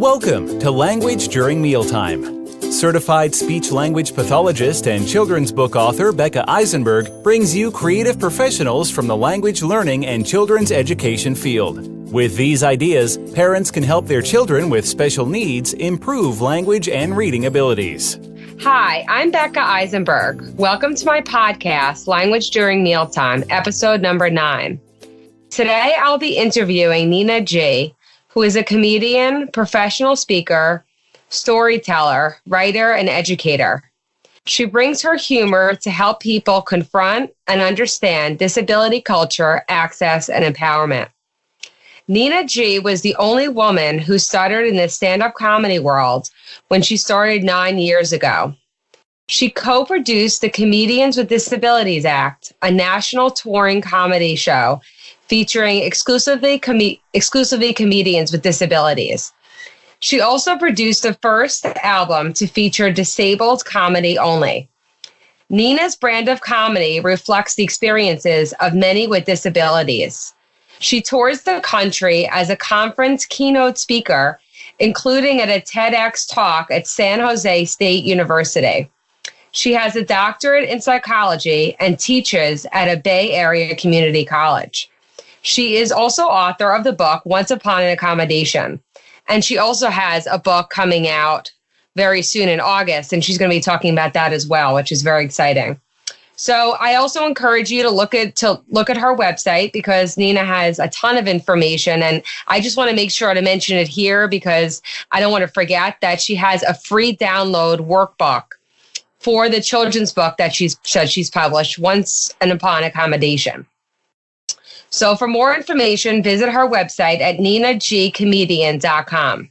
Welcome to Language During Mealtime. Certified speech-language pathologist and children's book author Becca Eisenberg brings you creative professionals from the language learning and children's education field. With these ideas, parents can help their children with special needs improve language and reading abilities. Hi, I'm Becca Eisenberg. Welcome to my podcast, Language During Mealtime, episode number 9. Today, I'll be interviewing Nina G., who is a comedian, professional speaker, storyteller, writer, and educator. She brings her humor to help people confront and understand disability culture, access, and empowerment. Nina G. was the only woman who stuttered in the stand-up comedy world when she started 9 years ago. She co-produced the Comedians with Disabilities Act, a national touring comedy show featuring exclusively comedians with disabilities. She also produced the first album to feature disabled comedy only. Nina's brand of comedy reflects the experiences of many with disabilities. She tours the country as a conference keynote speaker, including at a TEDx talk at San Jose State University. She has a doctorate in psychology and teaches at a Bay Area community college. She is also author of the book, Once Upon an Accommodation. And she also has a book coming out very soon in August, and she's going to be talking about that as well, which is very exciting. So I also encourage you to look at her website because Nina has a ton of information, and I just want to make sure to mention it here because I don't want to forget that she has a free download workbook for the children's book that she's published, Once Upon an Accommodation. So for more information, visit her website at ninagcomedian.com.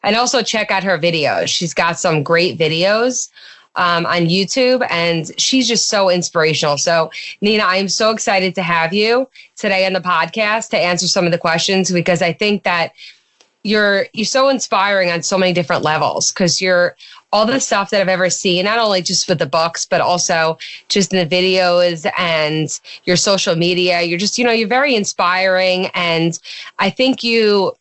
And also check out her videos. She's got some great videos on YouTube, and she's just so inspirational. So, Nina, I'm so excited to have you today on the podcast to answer some of the questions because I think that you're so inspiring on so many different levels because you're all the stuff that I've ever seen, not only just with the books, but also just in the videos and your social media. You're just, you're very inspiring. And I think you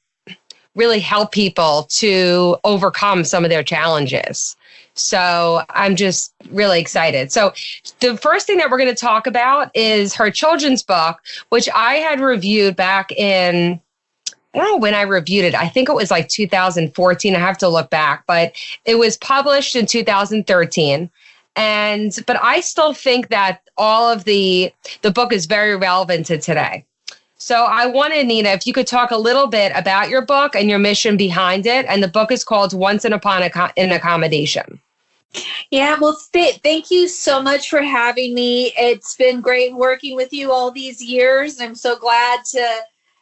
really help people to overcome some of their challenges. So I'm just really excited. So the first thing that we're going to talk about is her children's book, which I had reviewed back in, I don't know when I reviewed it. I think it was like 2014. I have to look back, but it was published in 2013. But I still think that all of the book is very relevant to today. So I wanted, Nina, if you could talk a little bit about your book and your mission behind it. And the book is called Once Upon an Accommodation. Yeah, well, thank you so much for having me. It's been great working with you all these years. I'm so glad to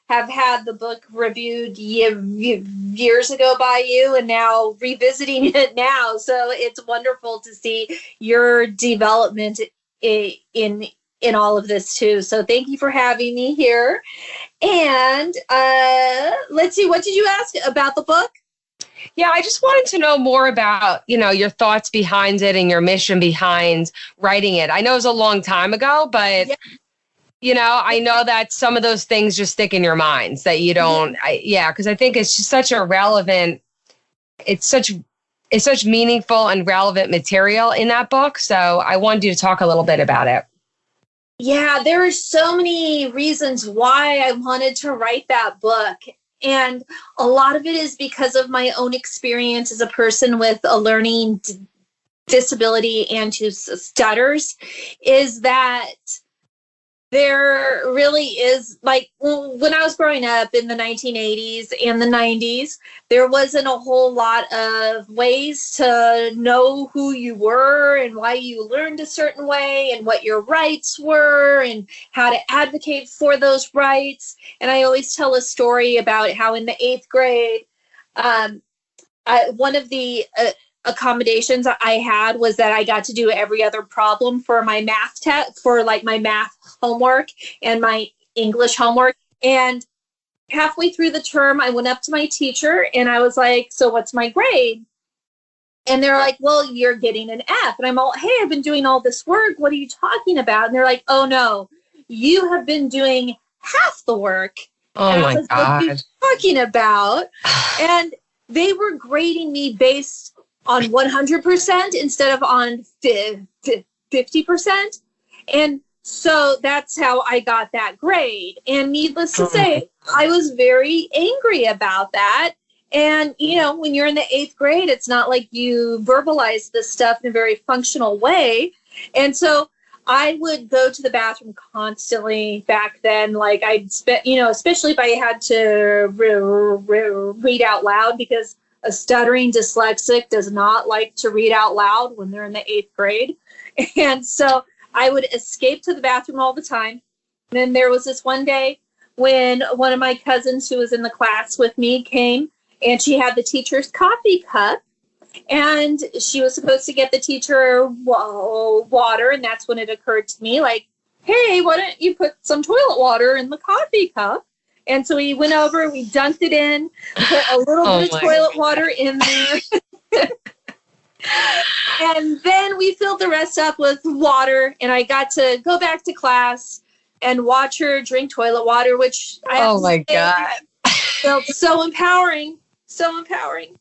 have had the book reviewed years ago by you and now revisiting it now. So it's wonderful to see your development in all of this too. So thank you for having me here. And let's see, what did you ask about the book? Yeah, I just wanted to know more about, your thoughts behind it and your mission behind writing it. I know it was a long time ago, but yeah. I know that some of those things just stick in your minds that you don't, because I think it's just such a relevant, it's such meaningful and relevant material in that book. So I wanted you to talk a little bit about it. Yeah, there are so many reasons why I wanted to write that book. And a lot of it is because of my own experience as a person with a learning disability and who stutters, is that there really is, like, when I was growing up in the 1980s and the 90s, there wasn't a whole lot of ways to know who you were and why you learned a certain way and what your rights were and how to advocate for those rights. And I always tell a story about how in the 8th grade, one of the accommodations I had was that I got to do every other problem for my math test, for like my math homework and my English homework. And halfway through the term, I went up to my teacher and I was like, so what's my grade? And they're like, well, you're getting an F. And I'm all, hey, I've been doing all this work. What are you talking about? And they're like, oh no, you have been doing half the work. Oh my God. What are you talking about? And they were grading me based on 100% instead of on 50%. And so that's how I got that grade. And needless to say, I was very angry about that. And, when you're in the 8th grade, it's not like you verbalize this stuff in a very functional way. And so I would go to the bathroom constantly back then. Like especially if I had to read out loud, because a stuttering dyslexic does not like to read out loud when they're in the 8th grade. And so I would escape to the bathroom all the time. And then there was this one day when one of my cousins who was in the class with me came, and she had the teacher's coffee cup, and she was supposed to get the teacher water. And that's when it occurred to me, like, hey, why don't you put some toilet water in the coffee cup? And so we went over, we dunked it in, put a little bit of toilet water in there. And then we filled the rest up with water, and I got to go back to class and watch her drink toilet water, which God, felt so empowering. So empowering.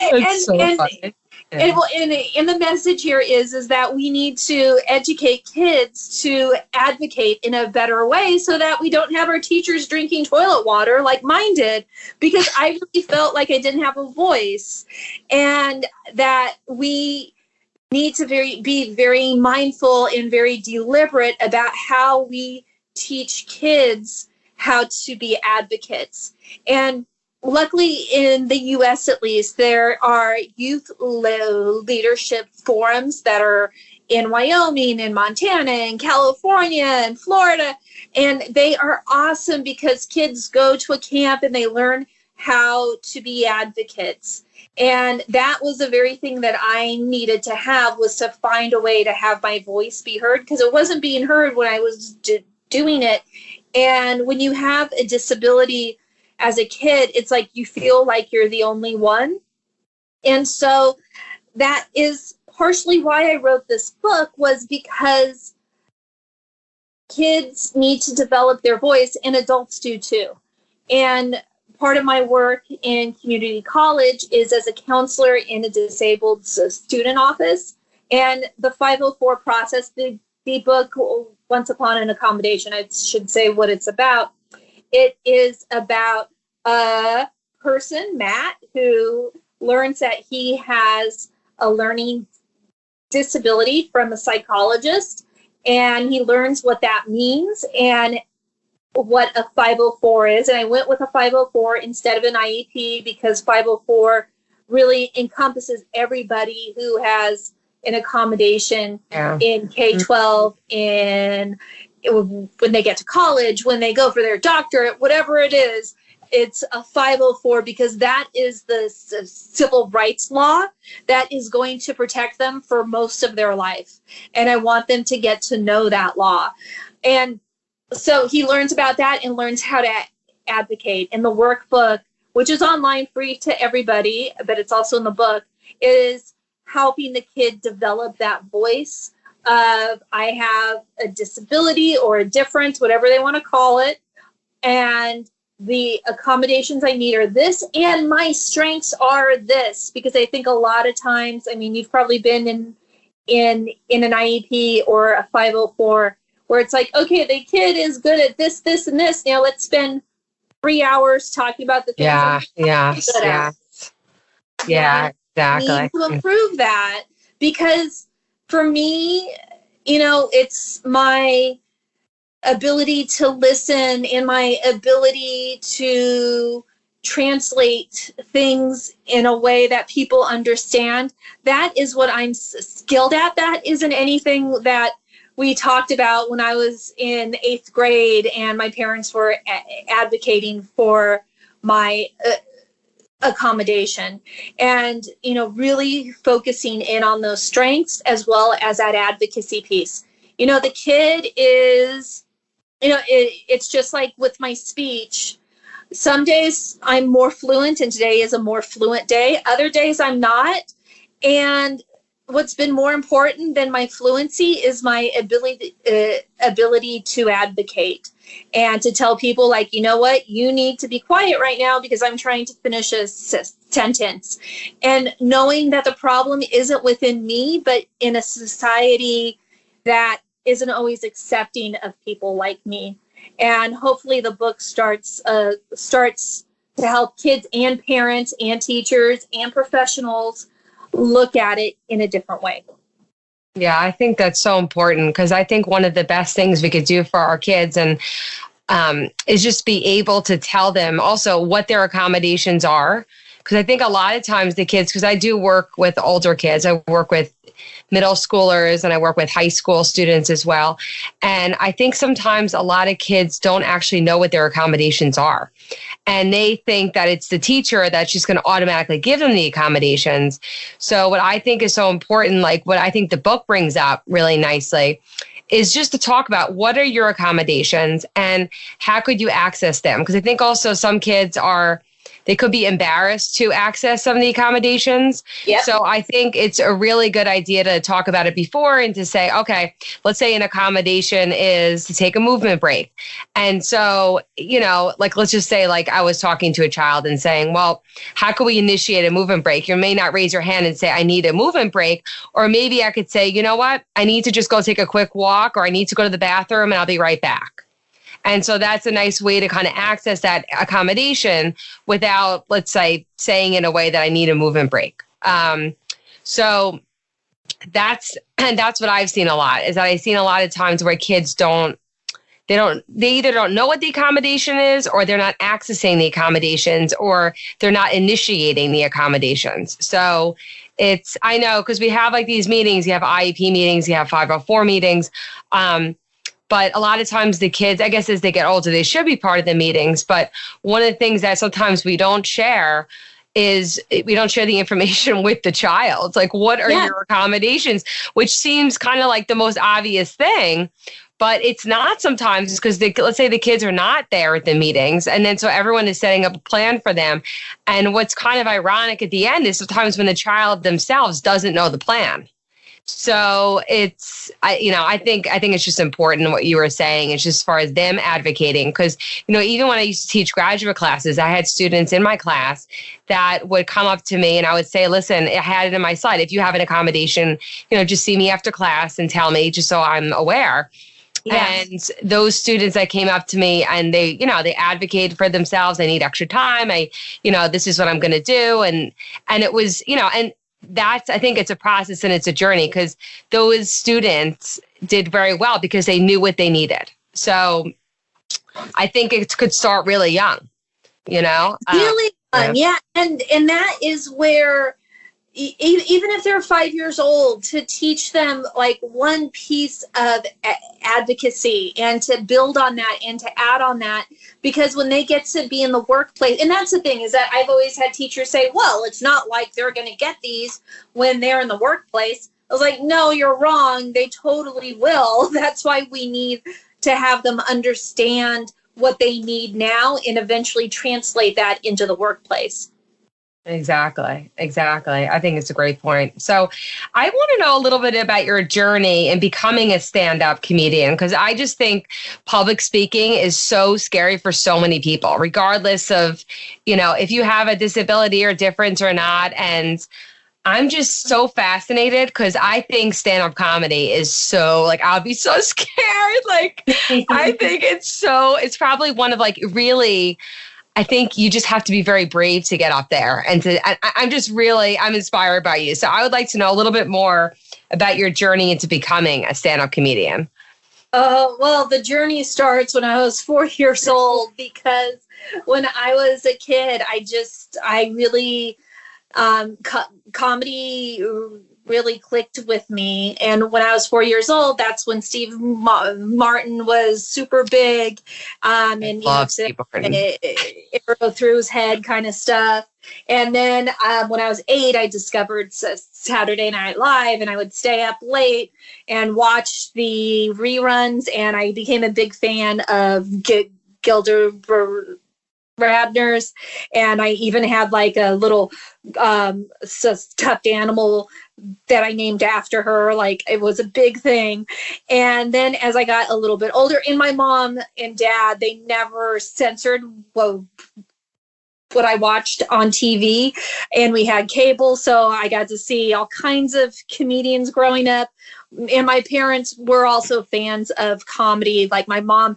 That's so funny. And the message here is that we need to educate kids to advocate in a better way so that we don't have our teachers drinking toilet water like mine did, because I really felt like I didn't have a voice, and that we need to be very mindful and very deliberate about how we teach kids how to be advocates. And luckily, in the U.S. at least, there are youth leadership forums that are in Wyoming and Montana and California and Florida. And they are awesome because kids go to a camp and they learn how to be advocates. And that was the very thing that I needed to have, was to find a way to have my voice be heard, because it wasn't being heard when I was doing it. And when you have a disability as a kid, it's like you feel like you're the only one. And so that is partially why I wrote this book, was because kids need to develop their voice, and adults do too. And part of my work in community college is as a counselor in a disabled student office. And the 504 process, the book, Once Upon an Accommodation, I should say what it's about. It is about a person, Matt, who learns that he has a learning disability from a psychologist, and he learns what that means and what a 504 is. And I went with a 504 instead of an IEP, because 504 really encompasses everybody who has an accommodation in K-12, in when they get to college, when they go for their doctorate, whatever it is. It's a 504 because that is the civil rights law that is going to protect them for most of their life. And I want them to get to know that law. And so he learns about that and learns how to advocate. And the workbook, which is online, free to everybody, but it's also in the book, is helping the kid develop that voice of, I have a disability or a difference, whatever they want to call it, and the accommodations I need are this, and my strengths are this. Because I think a lot of times, I mean, you've probably been in an IEP or a 504 where it's like, okay, the kid is good at this, this, and this. Now let's spend 3 hours talking about the things. Yeah, exactly. Need to improve that, because for me, it's my ability to listen and my ability to translate things in a way that people understand. That is what I'm skilled at. That isn't anything that we talked about when I was in 8th grade and my parents were advocating for my accommodation, and really focusing in on those strengths as well as that advocacy piece. The kid is, it's just like with my speech. Some days I'm more fluent, and today is a more fluent day. Other days I'm not. And what's been more important than my fluency is my ability to advocate and to tell people, like, you know what, you need to be quiet right now because I'm trying to finish a sentence. And knowing that the problem isn't within me, but in a society that isn't always accepting of people like me. And hopefully the book starts to help kids and parents and teachers and professionals look at it in a different way. Yeah, I think that's so important, because I think one of the best things we could do for our kids is just be able to tell them also what their accommodations are. Because I think a lot of times the kids, because I do work with older kids, I work with middle schoolers and I work with high school students as well. And I think sometimes a lot of kids don't actually know what their accommodations are. And they think that it's the teacher that's just going to automatically give them the accommodations. So what I think is so important, like what I think the book brings up really nicely, is just to talk about what are your accommodations and how could you access them? Because I think also some kids they could be embarrassed to access some of the accommodations. Yep. So I think it's a really good idea to talk about it before and to say, okay, let's say an accommodation is to take a movement break. And so, like, let's just say, like, I was talking to a child and saying, well, how can we initiate a movement break? You may not raise your hand and say, I need a movement break. Or maybe I could say, you know what? I need to just go take a quick walk, or I need to go to the bathroom and I'll be right back. And so that's a nice way to kind of access that accommodation without, let's say, saying in a way that I need a movement break. So that's what I've seen a lot, is that I've seen a lot of times where kids they either don't know what the accommodation is, or they're not accessing the accommodations, or they're not initiating the accommodations. So I know, because we have like these meetings, you have IEP meetings, you have 504 meetings, but a lot of times the kids, I guess as they get older, they should be part of the meetings. But one of the things that sometimes we don't share is we don't share the information with the child. It's like, what are your accommodations? Which seems kind of like the most obvious thing, but it's not sometimes, because let's say the kids are not there at the meetings. And then so everyone is setting up a plan for them. And what's kind of ironic at the end is sometimes when the child themselves doesn't know the plan. So I think it's just important what you were saying. It's just as far as them advocating, because, even when I used to teach graduate classes, I had students in my class that would come up to me and I would say, listen, I had it in my slide. If you have an accommodation, just see me after class and tell me, just so I'm aware. Yes. And those students that came up to me and they advocated for themselves. I need extra time. This is what I'm going to do. And it was, and I think it's a process and it's a journey, because those students did very well because they knew what they needed. So I think it could start really young, Really young, yeah. And that is where, even if they're 5 years old, to teach them like one piece of advocacy and to build on that and to add on that, because when they get to be in the workplace, and that's the thing, is that I've always had teachers say, well, it's not like they're going to get these when they're in the workplace. I was like, no, you're wrong. They totally will. That's why we need to have them understand what they need now and eventually translate that into the workplace. Exactly. I think it's a great point. So I want to know a little bit about your journey in becoming a stand-up comedian, because I just think public speaking is so scary for so many people, regardless of, if you have a disability or difference or not. And I'm just so fascinated, because I think stand-up comedy is so, like, I'll be so scared. Like, I think it's probably one of, like, really, I think you just have to be very brave to get up there. And I'm inspired by you. So I would like to know a little bit more about your journey into becoming a stand-up comedian. Well, the journey starts when I was 4 years old, because when I was a kid, I really, comedy really clicked with me. And when I was 4 years old, that's when Steve Martin was super big. And arrow through his head kind of stuff. And then when I was 8, I discovered Saturday Night Live, and I would stay up late and watch the reruns. And I became a big fan of Gilder Radner's, and I even had like a little stuffed animal that I named after her. Like, it was a big thing. And then as I got a little bit older, and my mom and dad, they never censored what I watched on TV, and we had cable. So I got to see all kinds of comedians growing up. And my parents were also fans of comedy. Like my mom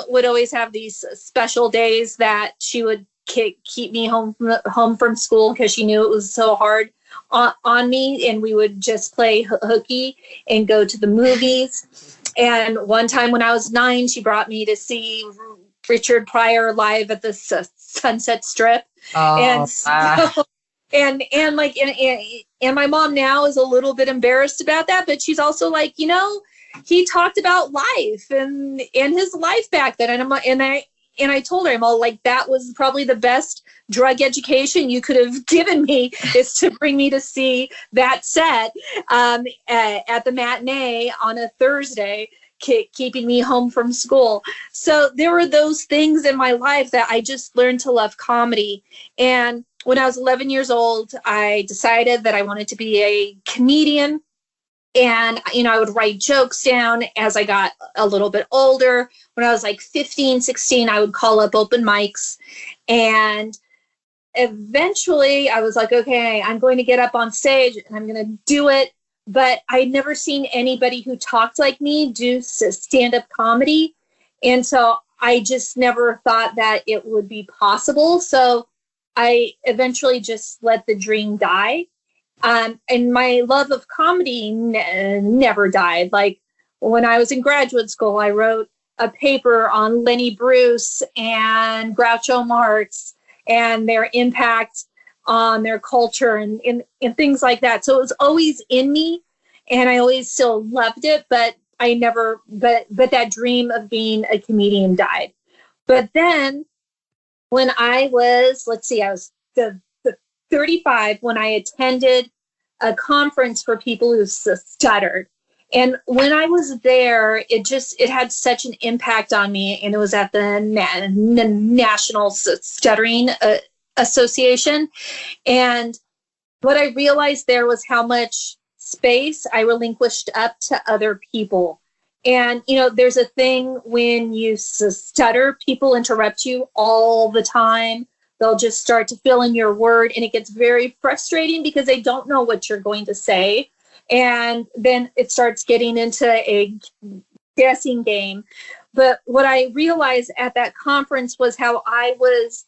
would always have these special days that she would keep me home from school because she knew it was so hard on me. And we would just play hooky and go to the movies. And one time when I was 9, she brought me to see Richard Pryor live at the Sunset Strip. And my mom now is a little bit embarrassed about that, but she's also like, he talked about life and his life back then. And I told her, I'm all like, that was probably the best drug education you could have given me, is to bring me to see that set at the matinee on a Thursday, keeping me home from school. So there were those things in my life that I just learned to love comedy. And when I was 11 years old, I decided that I wanted to be a comedian. And, I would write jokes down as I got a little bit older. When I was like 15, 16, I would call up open mics. And eventually I was like, okay, I'm going to get up on stage and I'm going to do it. But I'd never seen anybody who talked like me do stand-up comedy. And so I just never thought that it would be possible. So I eventually just let the dream die. And my love of comedy never died. Like when I was in graduate school, I wrote a paper on Lenny Bruce and Groucho Marx and their impact on their culture and things like that. So it was always in me, and I always still loved it, but but that dream of being a comedian died. But then when I was, I was 35 when I attended a conference for people who stuttered. And when I was there, it had such an impact on me. And it was at the National Stuttering Association. And what I realized there was how much space I relinquished up to other people. And, there's a thing when you stutter, people interrupt you all the time. They'll just start to fill in your word, and it gets very frustrating because they don't know what you're going to say. And then it starts getting into a guessing game. But what I realized at that conference was how I was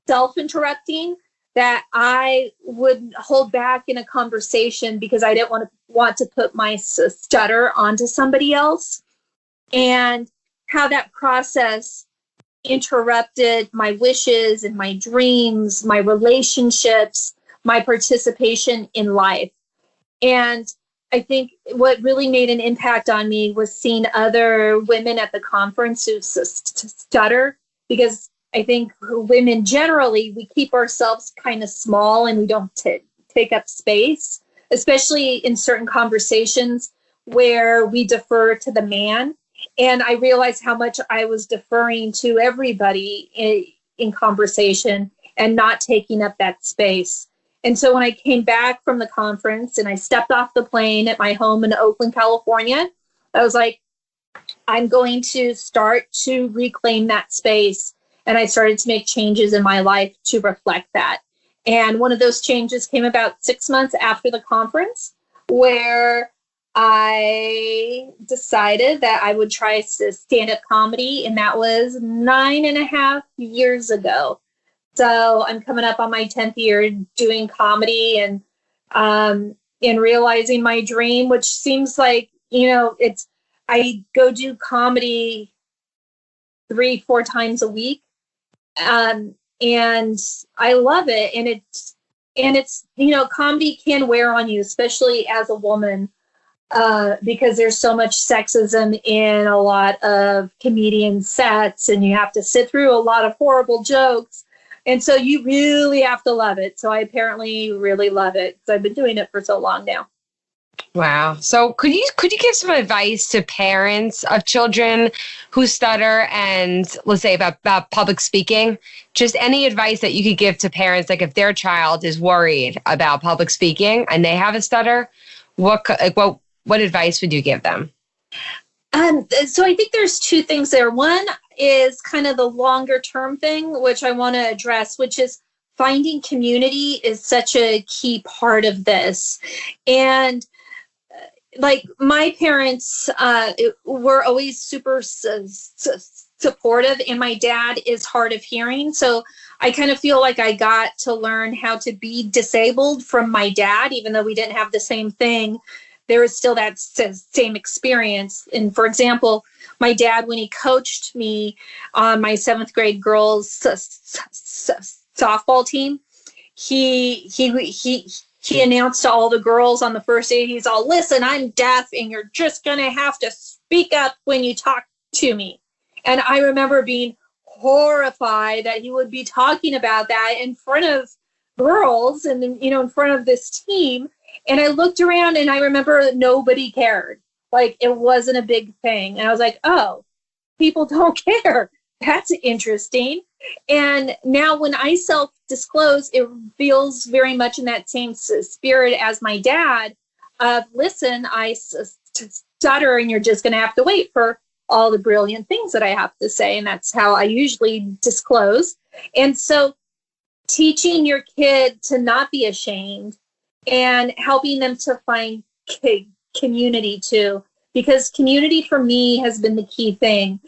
self-interrupting, that I would hold back in a conversation because I didn't want to put my stutter onto somebody else, and how that process interrupted my wishes and my dreams, my relationships, my participation in life. And I think what really made an impact on me was seeing other women at the conference who stutter, because I think women generally, we keep ourselves kind of small and we don't take up space, especially in certain conversations where we defer to the man. And I realized how much I was deferring to everybody in conversation and not taking up that space. And so when I came back from the conference and I stepped off the plane at my home in Oakland, California, I was like, I'm going to start to reclaim that space. And I started to make changes in my life to reflect that. And one of those changes came about 6 months after the conference, where I decided that I would try stand-up comedy, and that was 9.5 years ago. So I'm coming up on my 10th year doing comedy, and realizing my dream, which seems like, I go do comedy 3-4 times a week. And I love it. And it's, comedy can wear on you, especially as a woman. Because there's so much sexism in a lot of comedian sets, and you have to sit through a lot of horrible jokes. And so you really have to love it. So I apparently really love it because I've been doing it for so long now. Wow. So could you give some advice to parents of children who stutter and let's say about public speaking? Just any advice that you could give to parents, like if their child is worried about public speaking and they have a stutter, what advice would you give them? So I think there's two things there. One is kind of the longer term thing, which I want to address, which is finding community is such a key part of this. And like my parents were always super supportive, and my dad is hard of hearing. So I kind of feel like I got to learn how to be disabled from my dad, even though we didn't have the same thing. There was still that same experience. And for example, my dad, when he coached me on my 7th grade girls softball team, he announced to all the girls on the first day, he's all, listen, I'm deaf and you're just going to have to speak up when you talk to me. And I remember being horrified that he would be talking about that in front of girls and then, in front of this team. And I looked around and I remember nobody cared. Like it wasn't a big thing. And I was like, oh, people don't care. That's interesting. And now when I self-disclose, it feels very much in that same spirit as my dad of, listen, I stutter and you're just going to have to wait for all the brilliant things that I have to say. And that's how I usually disclose. And so teaching your kid to not be ashamed and helping them to find community too, because community for me has been the key thing.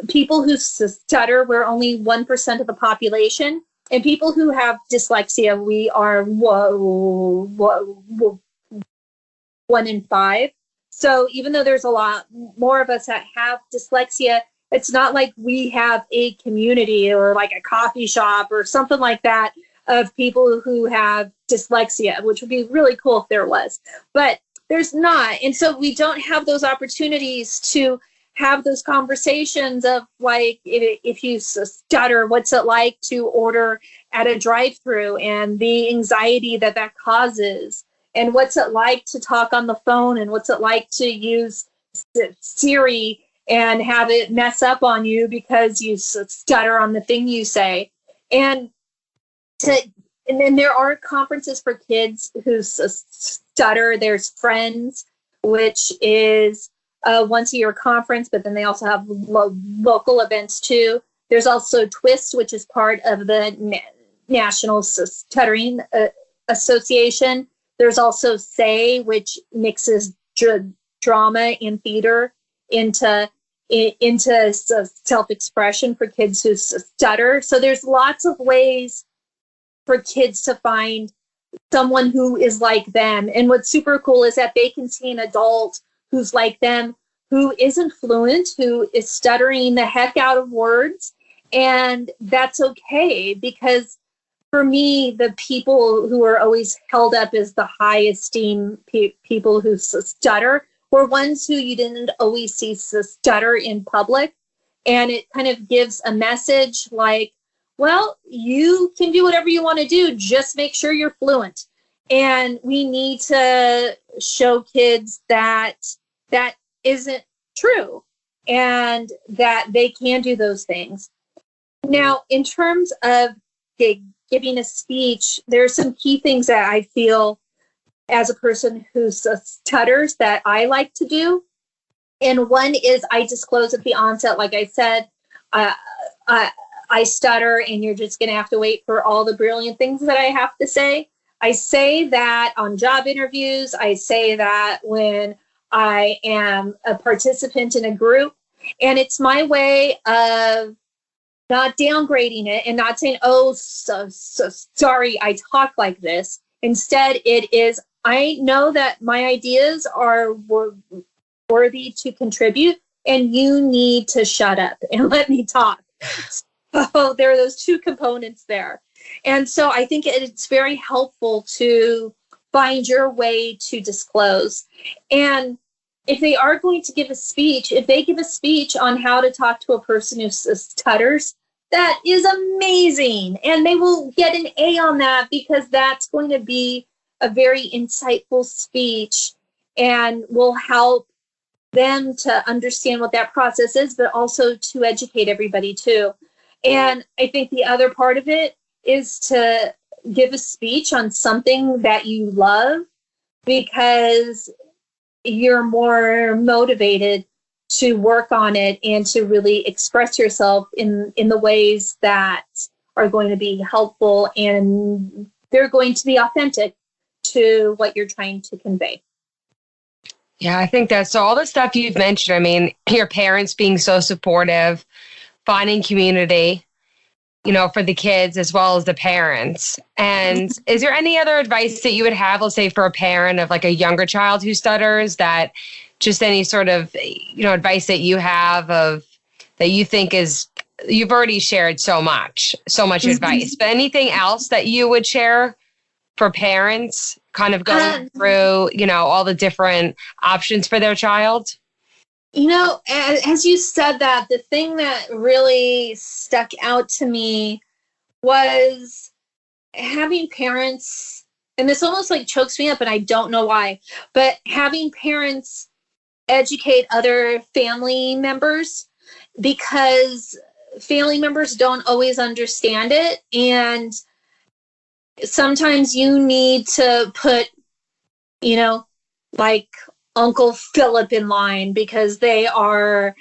People who stutter, we're only 1% of the population, and people who have dyslexia, we are 1 in 5. So even though there's a lot more of us that have dyslexia, it's not like we have a community or like a coffee shop or something like that of people who have dyslexia, which would be really cool if there was, but there's not. And so we don't have those opportunities to have those conversations of like, if you stutter, what's it like to order at a drive-through and the anxiety that causes, and what's it like to talk on the phone, and what's it like to use Siri and have it mess up on you because you stutter on the thing you say. And then there are conferences for kids who stutter. There's Friends, which is a once-a-year conference, but then they also have local events too. There's also Twist, which is part of the National Stuttering Association. There's also Say, which mixes drama and theater into self-expression for kids who stutter. So there's lots of ways for kids to find someone who is like them. And what's super cool is that they can see an adult who's like them, who isn't fluent, who is stuttering the heck out of words. And that's okay, because for me, the people who are always held up as the high esteem people who stutter were ones who you didn't always see stutter in public. And it kind of gives a message like, well, you can do whatever you want to do, just make sure you're fluent. And we need to show kids that that isn't true and that they can do those things. Now, in terms of giving a speech, there are some key things that I feel as a person who stutters that I like to do. And one is I disclose at the onset, like I said, I stutter and you're just going to have to wait for all the brilliant things that I have to say. I say that on job interviews. I say that when I am a participant in a group. And it's my way of not downgrading it and not saying, oh, so sorry, I talk like this. Instead, it is, I know that my ideas are worthy to contribute, and you need to shut up and let me talk. So there are those two components there. And so I think it's very helpful to find your way to disclose. And if they are going to give a speech, if they give a speech on how to talk to a person who stutters, that is amazing. And they will get an A on that, because that's going to be a very insightful speech. and will help them to understand what that process is, but also to educate everybody too. And I think the other part of it is to give a speech on something that you love, because you're more motivated to work on it and to really express yourself in the ways that are going to be helpful, and they're going to be authentic to what you're trying to convey. Yeah, I think that's all the stuff you've mentioned. I mean, your parents being so supportive, finding community, for the kids as well as the parents. And is there any other advice that you would have, let's say, for a parent of like a younger child who stutters, that just any sort of, advice that you have of that you think is, you've already shared so much advice, but anything else that you would share for parents kind of going through, all the different options for their child? As you said that, the thing that really stuck out to me was having parents, and this almost like chokes me up, and I don't know why, but having parents educate other family members, because family members don't always understand it. And sometimes you need to put, like Uncle Philip in line, because they are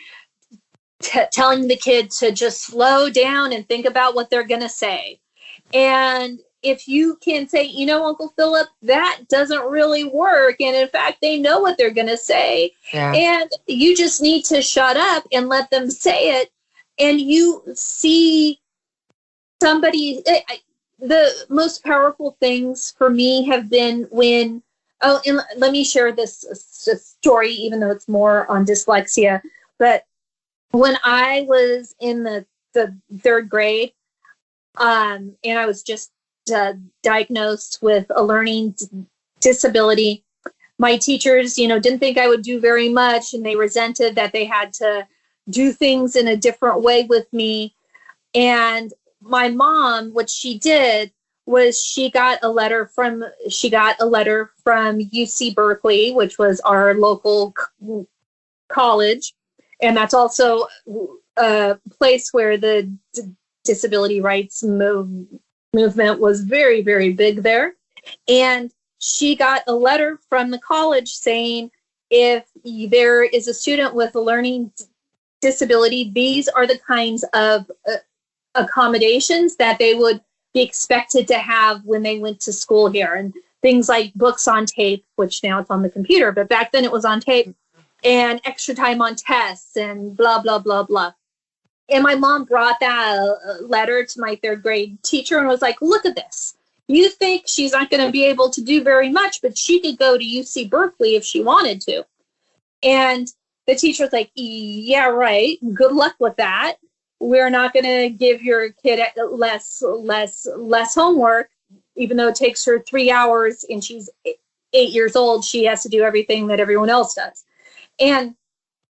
telling the kid to just slow down and think about what they're going to say. And if you can say, Uncle Philip, that doesn't really work. And in fact, they know what they're going to say. Yeah. And you just need to shut up and let them say it. And you see somebody, the most powerful things for me have been when, and let me share this story, even though it's more on dyslexia. But when I was in the third grade, and I was just diagnosed with a learning disability, my teachers, didn't think I would do very much, and they resented that they had to do things in a different way with me. And my mom, what she did was she got a letter from UC Berkeley, which was our local college. And that's also a place where the disability rights movement was very, very big there. And she got a letter from the college saying, if there is a student with a learning disability, these are the kinds of accommodations that they would be expected to have when they went to school here. And things like books on tape, which now it's on the computer, but back then it was on tape, and extra time on tests and blah, blah, blah, blah. And my mom brought that letter to my third grade teacher and was like, look at this. You think she's not going to be able to do very much, but she could go to UC Berkeley if she wanted to. And the teacher was like, yeah, right. Good luck with that. We're not going to give your kid less homework, even though it takes her 3 hours and she's 8 years old. She has to do everything that everyone else does.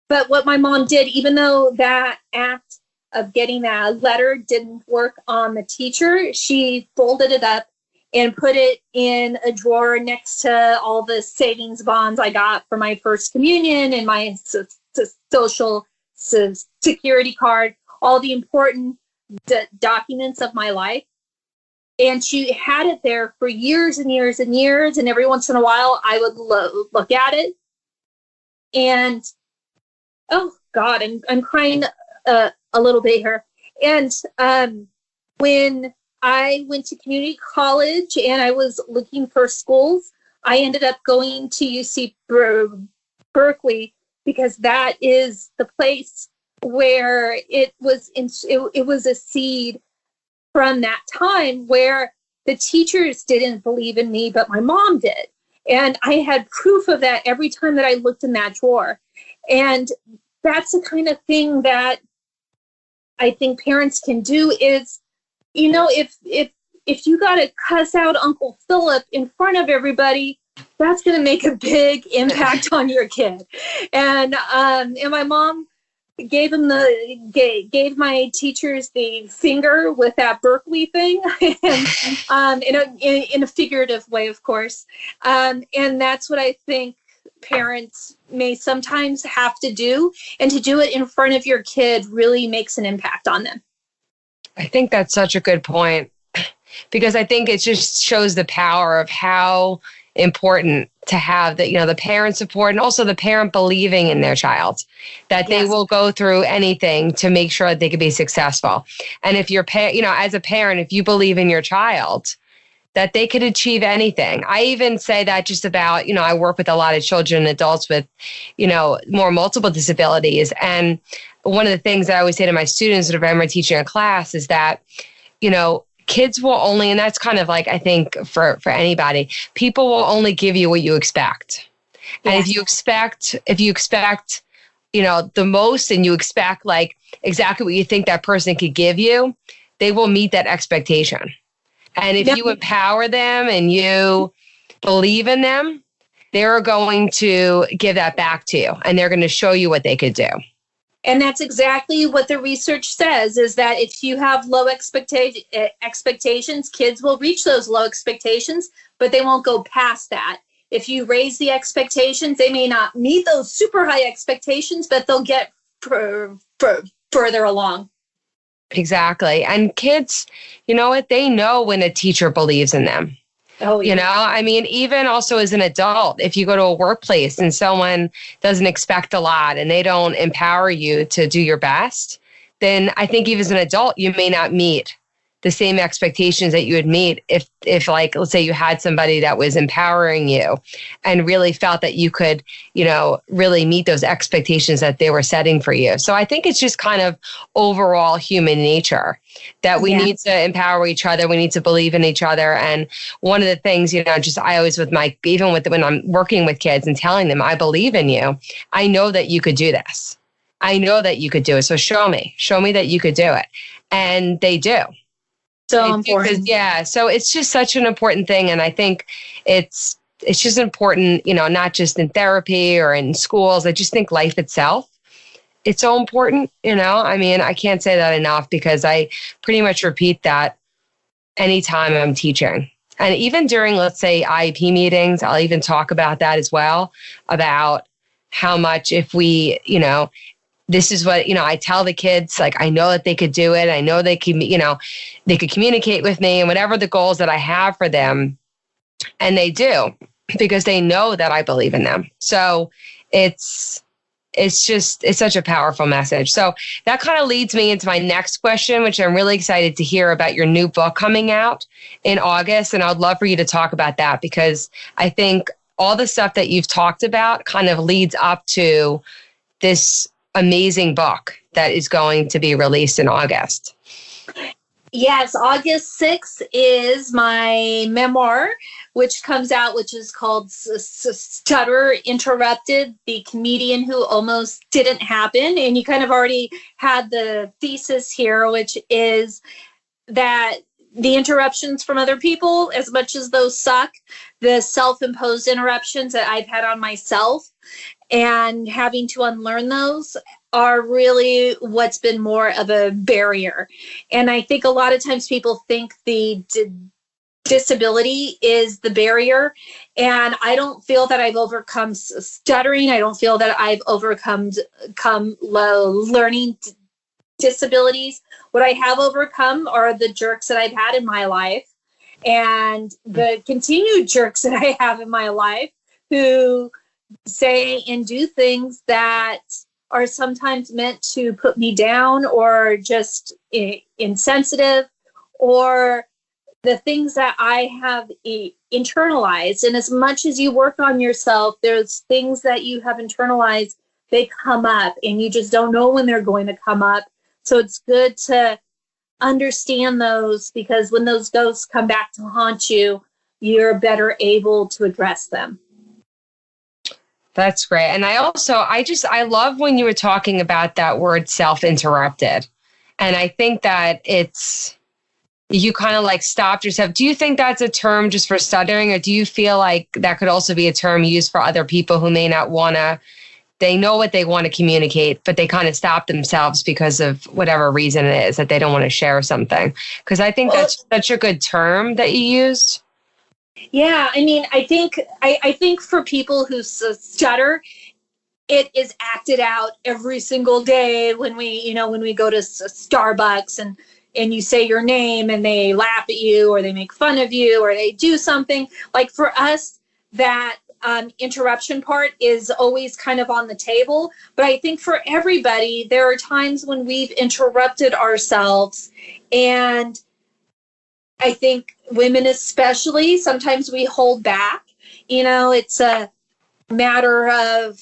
But what my mom did, even though that act of getting that letter didn't work on the teacher, she folded it up and put it in a drawer next to all the savings bonds I got for my first communion and my social security card, all the important documents of my life. And she had it there for years and years and years. And every once in a while, I would look at it. And, oh, God, I'm crying a little bit here. And when I went to community college and I was looking for schools, I ended up going to UC Berkeley, because that is the place where it was a seed from that time where the teachers didn't believe in me, but my mom did. And I had proof of that every time that I looked in that drawer. And that's the kind of thing that I think parents can do is, if you got to cuss out Uncle Philip in front of everybody, that's going to make a big impact on your kid. And my mom gave my teachers the finger with that Berkeley thing, and in a figurative way, of course. And that's what I think parents may sometimes have to do, and to do it in front of your kid really makes an impact on them. I think that's such a good point, because I think it just shows the power of how important to have the parent support, and also the parent believing in their child, that they will go through anything to make sure that they can be successful. And if you're, as a parent, if you believe in your child, that they could achieve anything. I even say that just about, I work with a lot of children and adults with, more multiple disabilities. And one of the things that I always say to my students whenever I'm teaching a class is that, kids will only, and that's kind of like, I think for anybody, people will only give you what you expect. And if you expect, the most, and you expect like exactly what you think that person could give you, they will meet that expectation. And if you empower them and you believe in them, they're going to give that back to you, and they're going to show you what they could do. And that's exactly what the research says, is that if you have low expectations, kids will reach those low expectations, but they won't go past that. If you raise the expectations, they may not meet those super high expectations, but they'll get further along. Exactly. And kids, you know what? They know when a teacher believes in them. Oh, yeah. Even also as an adult, if you go to a workplace and someone doesn't expect a lot and they don't empower you to do your best, then I think even as an adult, you may not meet the same expectations that you would meet if like, let's say you had somebody that was empowering you and really felt that you could, really meet those expectations that they were setting for you. So I think it's just kind of overall human nature that we need to empower each other. We need to believe in each other. And one of the things, I always when I'm working with kids and telling them, I believe in you, I know that you could do this. I know that you could do it. So show me that you could do it. And they do. So important. So it's just such an important thing. And I think it's just important, not just in therapy or in schools. I just think life itself, it's so important, I can't say that enough, because I pretty much repeat that anytime I'm teaching. And even during, let's say, IEP meetings, I'll even talk about that as well, about how much if we, this is what, I tell the kids, like, I know that they could do it. I know they can, they could communicate with me and whatever the goals that I have for them. And they do, because they know that I believe in them. So it's such a powerful message. So that kind of leads me into my next question, which I'm really excited to hear about your new book coming out in August. And I'd love for you to talk about that, because I think all the stuff that you've talked about kind of leads up to this amazing book that is going to be released in August. Yes, August 6th is my memoir, which comes out, which is called Stutterer, Interrupted, the comedian who almost didn't happen. And you kind of already had the thesis here, which is that the interruptions from other people, as much as those suck, the self-imposed interruptions that I've had on myself and having to unlearn those are really what's been more of a barrier. And I think a lot of times people think the disability is the barrier. And I don't feel that I've overcome stuttering. I don't feel that I've overcome learning disabilities. What I have overcome are the jerks that I've had in my life, and the continued jerks that I have in my life who say and do things that are sometimes meant to put me down, or just insensitive, or the things that I have internalized. And as much as you work on yourself, there's things that you have internalized, they come up and you just don't know when they're going to come up. So it's good to understand those, because when those ghosts come back to haunt you, you're better able to address them. That's great. And I love when you were talking about that word self-interrupted. And I think that you kind of like stopped yourself. Do you think that's a term just for stuttering, or do you feel like that could also be a term used for other people who may not they know what they want to communicate, but they kind of stop themselves because of whatever reason it is that they don't want to share something? Because I think that's such a good term that you used. Yeah, I mean, I think for people who stutter, it is acted out every single day when we go to Starbucks and you say your name and they laugh at you or they make fun of you or they do something. Like for us, that interruption part is always kind of on the table. But I think for everybody, there are times when we've interrupted ourselves. And I think women especially, sometimes we hold back. It's a matter of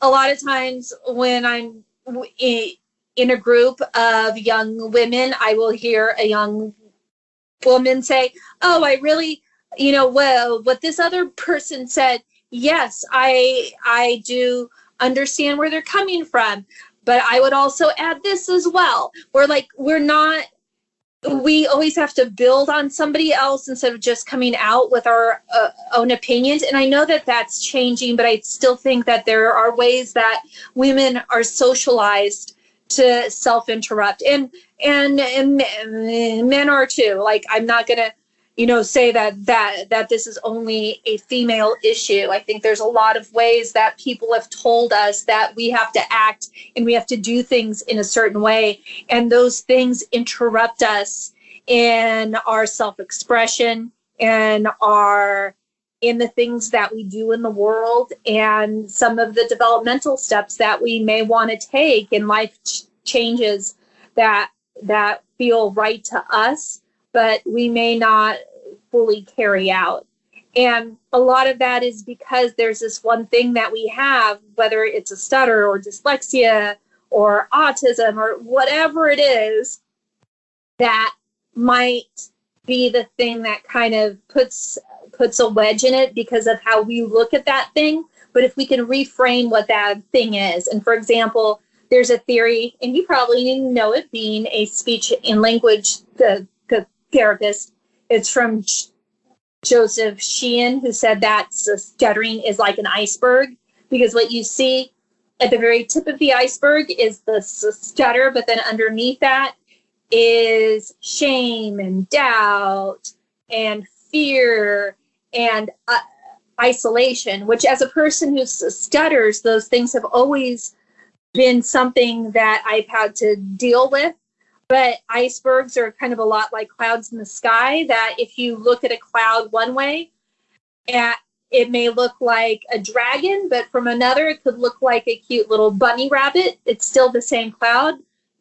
a lot of times when I'm in a group of young women, I will hear a young woman say, "Oh, I really, well, what this other person said, yes, I do understand where they're coming from, but I would also add this as well." We always have to build on somebody else instead of just coming out with our own opinions. And I know that that's changing, but I still think that there are ways that women are socialized to self-interrupt, and men are too. Like, I'm not gonna say that this is only a female issue. I think there's a lot of ways that people have told us that we have to act and we have to do things in a certain way, and those things interrupt us in our self-expression and in the things that we do in the world and some of the developmental steps that we may want to take in life changes that feel right to us, but we may not fully carry out. And a lot of that is because there's this one thing that we have, whether it's a stutter or dyslexia or autism or whatever it is, that might be the thing that kind of puts a wedge in it because of how we look at that thing. But if we can reframe what that thing is, and for example, there's a theory, and you probably know it being a speech and language therapist. It's from Joseph Sheehan, who said that stuttering is like an iceberg, because what you see at the very tip of the iceberg is the stutter, but then underneath that is shame and doubt and fear and isolation, which as a person who stutters, those things have always been something that I've had to deal with. But icebergs are kind of a lot like clouds in the sky, that if you look at a cloud one way, it may look like a dragon, but from another, it could look like a cute little bunny rabbit. It's still the same cloud,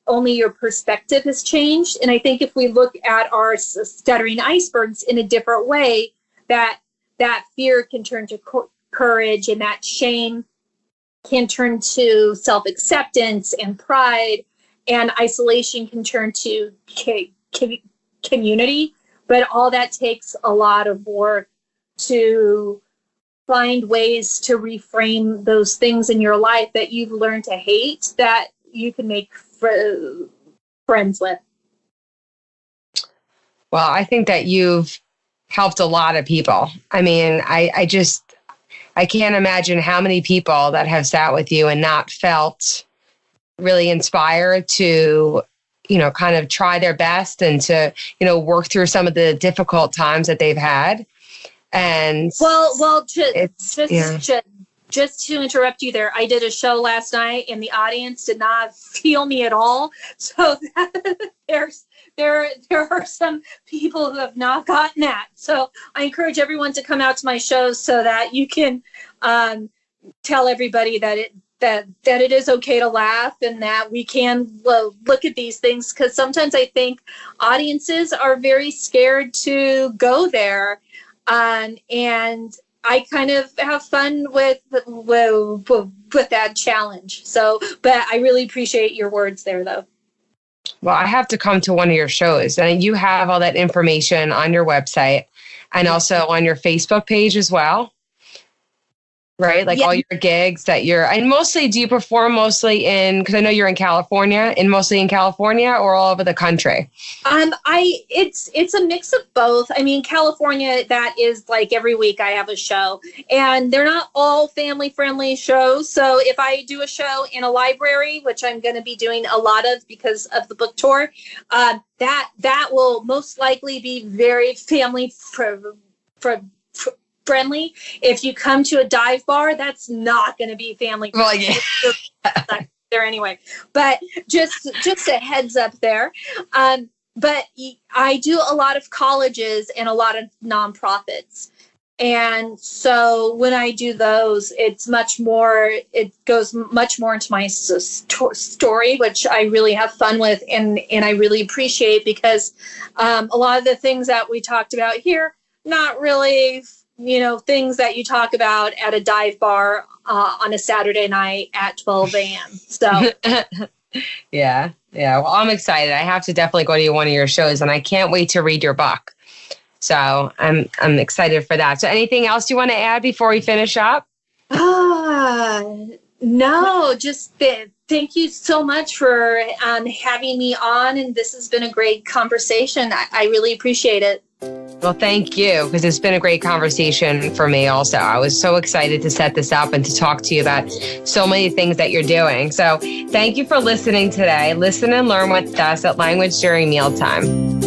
only your perspective has changed. And I think if we look at our stuttering icebergs in a different way, that fear can turn to courage, and that shame can turn to self-acceptance and pride, and isolation can turn to community. But all that takes a lot of work to find ways to reframe those things in your life that you've learned to hate, that you can make friends with. Well, I think that you've helped a lot of people. I mean, I can't imagine how many people that have sat with you and not felt really inspired to, kind of try their best and to, work through some of the difficult times that they've had. And just to interrupt you there, I did a show last night and the audience did not feel me at all. So there are some people who have not gotten that. So I encourage everyone to come out to my shows so that you can tell everybody that it is okay to laugh and that we can look at these things, because sometimes I think audiences are very scared to go there. And I kind of have fun with that challenge. So, but I really appreciate your words there, though. Well, I have to come to one of your shows, and you have all that information on your website and also on your Facebook page as well, right? Like all your gigs that and mostly, do you perform mostly because I know you're in California, and mostly in California or all over the country? It's a mix of both. I mean, California, that is like every week I have a show, and they're not all family friendly shows. So if I do a show in a library, which I'm going to be doing a lot of because of the book tour, that will most likely be very family friendly. If you come to a dive bar, that's not going to be family friendly. Well, yeah. There anyway, but just a heads up there. But I do a lot of colleges and a lot of nonprofits. And so when I do those, it goes much more into my story, which I really have fun with and I really appreciate, because a lot of the things that we talked about here, not really, things that you talk about at a dive bar on a Saturday night at 12 a.m. So Yeah. Well, I'm excited. I have to definitely go to one of your shows, and I can't wait to read your book. So I'm excited for that. So anything else you want to add before we finish up? No, just thank you so much for having me on. And this has been a great conversation. I really appreciate it. Well, thank you, because it's been a great conversation for me also. I was so excited to set this up and to talk to you about so many things that you're doing. So thank you for listening today. Listen and learn with us at Language During Mealtime.